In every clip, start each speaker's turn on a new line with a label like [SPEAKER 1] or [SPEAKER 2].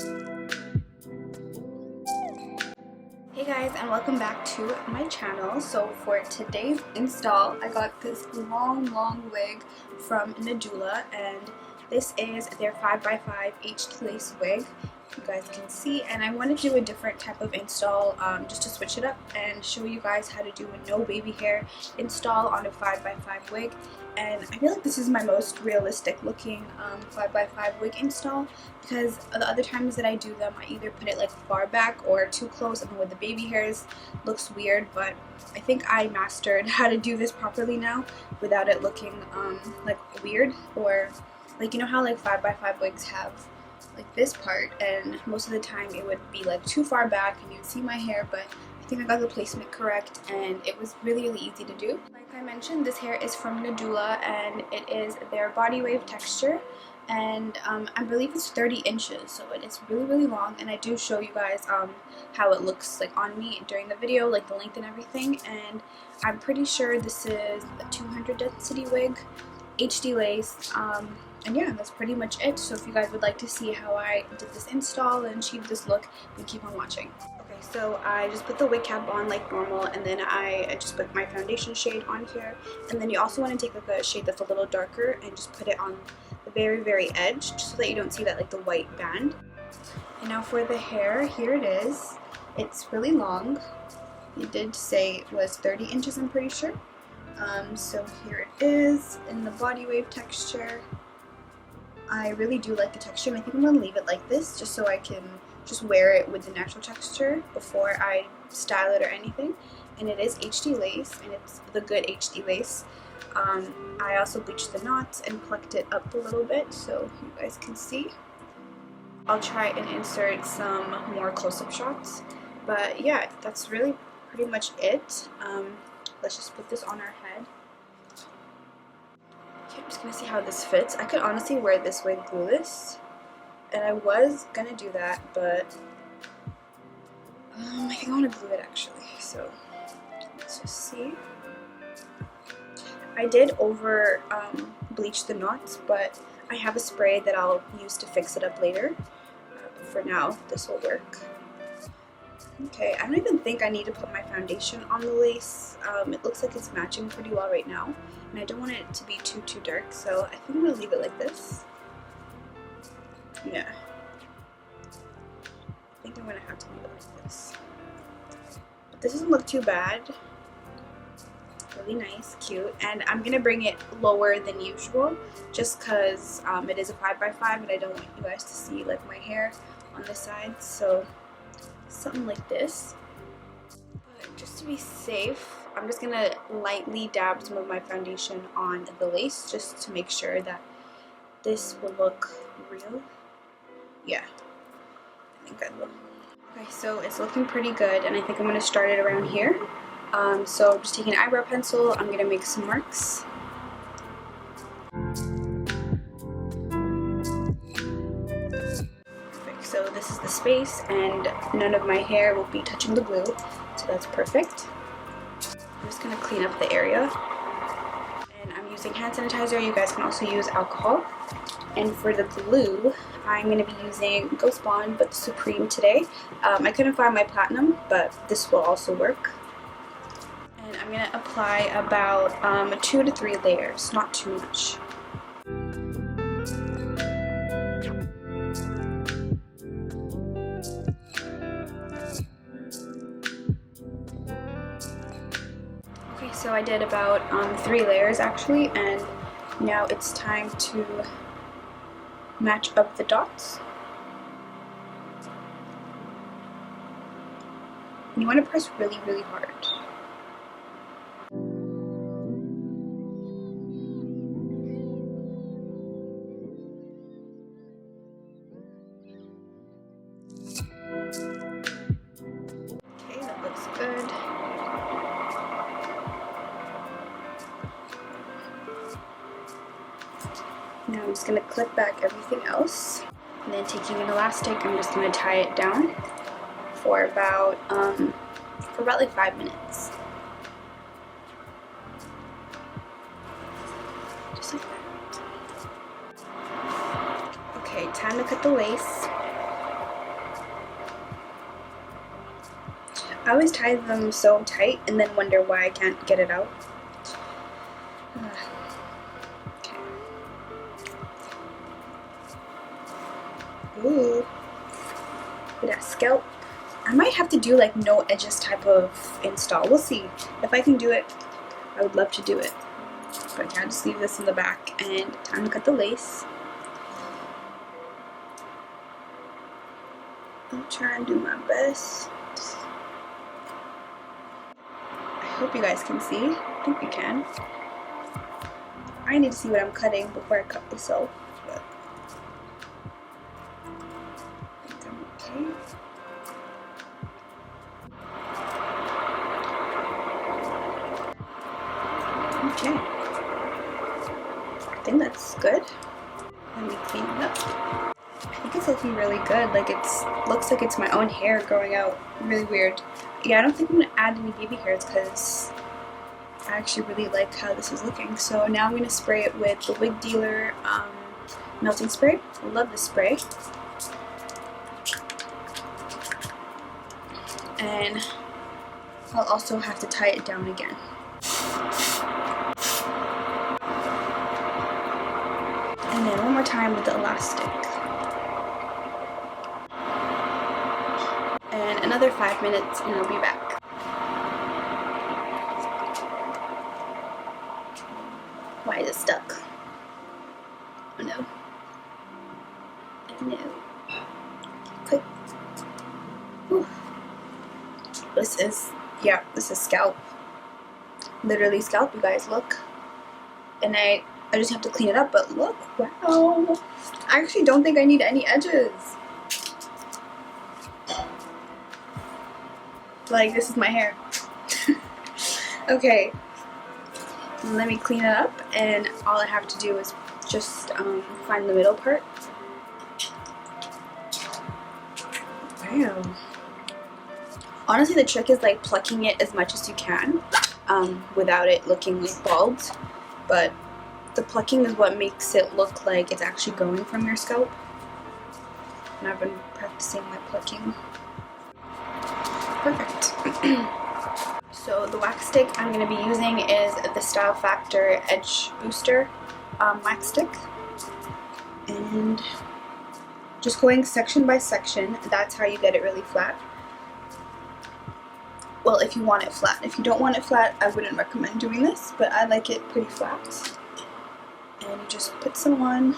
[SPEAKER 1] Hey guys, and welcome back to my channel. So for today's install, I got this long wig from Nadula, and this is their 5x5 HD lace wig. You guys can see, and I want to do a different type of install just to switch it up and show you guys how to do a no baby hair install on a 5x5 wig. And I feel like this is my most realistic looking 5x5 wig install, because the other times that I do them, I either put it like far back or too close, and with the baby hairs looks weird. But I think I mastered how to do this properly now without it looking like weird, or like, you know how like 5x5 wigs have like this part, and most of the time it would be like too far back and you'd see my hair. But I think I got the placement correct, and it was really easy to do. Like I mentioned, this hair is from Nadula, and it is their body wave texture, and I believe it's 30 inches, so it's really long. And I do show you guys how it looks like on me during the video, like the length and everything. And I'm pretty sure this is a 200 density wig, HD lace, and yeah, that's pretty much it. So if you guys would like to see how I did this install and achieve this look, then keep on watching. Okay, so I just put the wig cap on like normal, and then I just put my foundation shade on here. And then you also want to take like a shade that's a little darker and just put it on the very edge, just so that you don't see that like the white band. And now for the hair, here it is. It's really long. It did say it was 30 inches, I'm pretty sure. So here it is in the body wave texture. I really do like the texture, and I think I'm going to leave it like this just so I can just wear it with the natural texture before I style it or anything. And it is HD lace, and it's the good HD lace. I also bleached the knots and plucked it up a little bit so you guys can see. I'll try and insert some more close-up shots, but yeah, that's really pretty much it. Let's just put this on our head. Okay, I'm just gonna see how this fits. I could honestly wear this wig glueless, and I was gonna do that, but I think I want to glue it actually. So let's just see. I did over bleach the knots, but I have a spray that I'll use to fix it up later. But for now, this will work. Okay, I don't even think I need to put my foundation on the lace. It looks like it's matching pretty well right now, and I don't want it to be too dark, so I think I'm gonna leave it like this. Yeah, I think I'm gonna have to leave it like this. But this doesn't look too bad. Really nice, cute, and I'm gonna bring it lower than usual just because it is a 5x5, and I don't want you guys to see like my hair on the sides, so something like this. But just to be safe, I'm just gonna lightly dab some of my foundation on the lace just to make sure that this will look real. Yeah, I think I will. Okay, so it's looking pretty good, and I think I'm gonna start it around here. So I'm just taking an eyebrow pencil. I'm gonna make some marks. Perfect. So this is the space, and none of my hair will be touching the glue, so that's perfect. I'm just gonna clean up the area, and I'm using hand sanitizer. You guys can also use alcohol. And for the glue, I'm going to be using Ghost Bond, but the Supreme today. I couldn't find my Platinum, but this will also work. And I'm going to apply about 2 to 3 layers, not too much. Okay, so I did about 3 layers actually, and now it's time to match up the dots. And you want to press really hard. Okay, that looks good. Now I'm just going to clip back everything else, and then taking an elastic, I'm just going to tie it down for about like 5 minutes. Just like that. Okay, time to cut the lace. I always tie them so tight and then wonder why I can't get it out. Okay. Ooh. Look at that scalp. I might have to do like no edges type of install. We'll see. If I can do it, I would love to do it. But yeah, just leave this in the back and time to cut the lace. I'll try and do my best. I hope you guys can see. I think you can. I need to see what I'm cutting before I cut myself. But I think I'm okay. Okay, I think that's good. Let me clean it up. I think it's looking really good. Like looks like it's my own hair growing out. Really weird. Yeah, I don't think I'm gonna add any baby hairs because I actually really like how this is looking. So now I'm gonna spray it with the Wig Dealer melting spray. I love this spray. And I'll also have to tie it down again. And then one more time with the elastic. And another 5 minutes and I'll be back. Why is it stuck? Oh no. No. Quick. Whew. This is scalp. Literally scalp, you guys, look. And I just have to clean it up, but look, wow. I actually don't think I need any edges. Like, this is my hair. Okay, let me clean it up, and all I have to do is just find the middle part. Wow. Honestly, the trick is like plucking it as much as you can without it looking like bald, but the plucking is what makes it look like it's actually growing from your scalp. And I've been practicing my plucking. Perfect. So the wax stick I'm going to be using is the Style Factor Edge Booster wax stick. And just going section by section, that's how you get it really flat. Well, if you want it flat. If you don't want it flat, I wouldn't recommend doing this, but I like it pretty flat. And you just put some on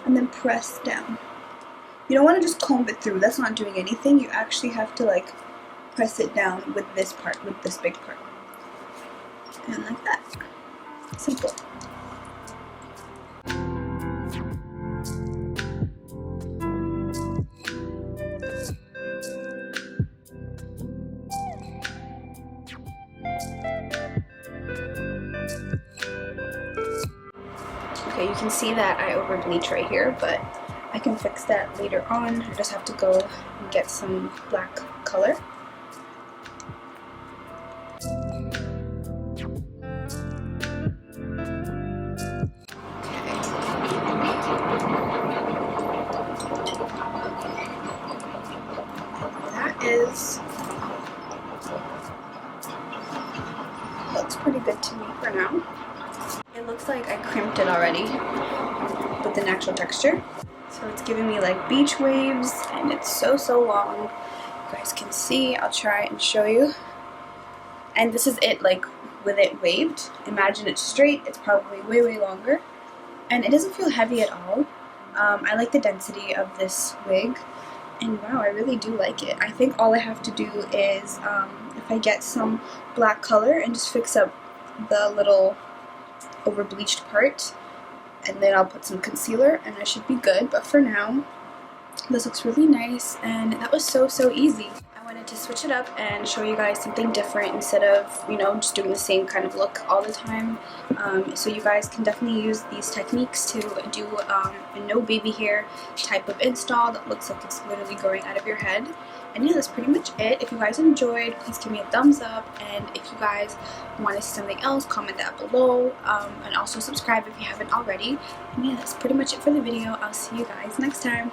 [SPEAKER 1] and then press down. You don't want to just comb it through. That's not doing anything. You actually have to like press it down with this part, with this big part. And like that. Simple. Okay, you can see that I over bleach right here, but I can fix that later on. I just have to go and get some black color. Looks pretty good to me for now. It looks like I crimped it already with the natural texture. So it's giving me like beach waves, and it's so long. You guys can see, I'll try and show you. And this is it, like with it waved. Imagine it's straight, it's probably way longer. And it doesn't feel heavy at all. I like the density of this wig. And wow, I really do like it. I think all I have to do is, if I get some black color and just fix up the little over bleached part, and then I'll put some concealer and I should be good. But for now, this looks really nice, and that was so easy. I wanted to switch it up and show you guys something different instead of, you know, just doing the same kind of look all the time. So you guys can definitely use these techniques to do a no baby hair type of install that looks like it's literally growing out of your head. And yeah, that's pretty much it. If you guys enjoyed, please give me a thumbs up, and if you guys want to see something else, comment that below, and also subscribe if you haven't already. And yeah, that's pretty much it for the video. I'll see you guys next time.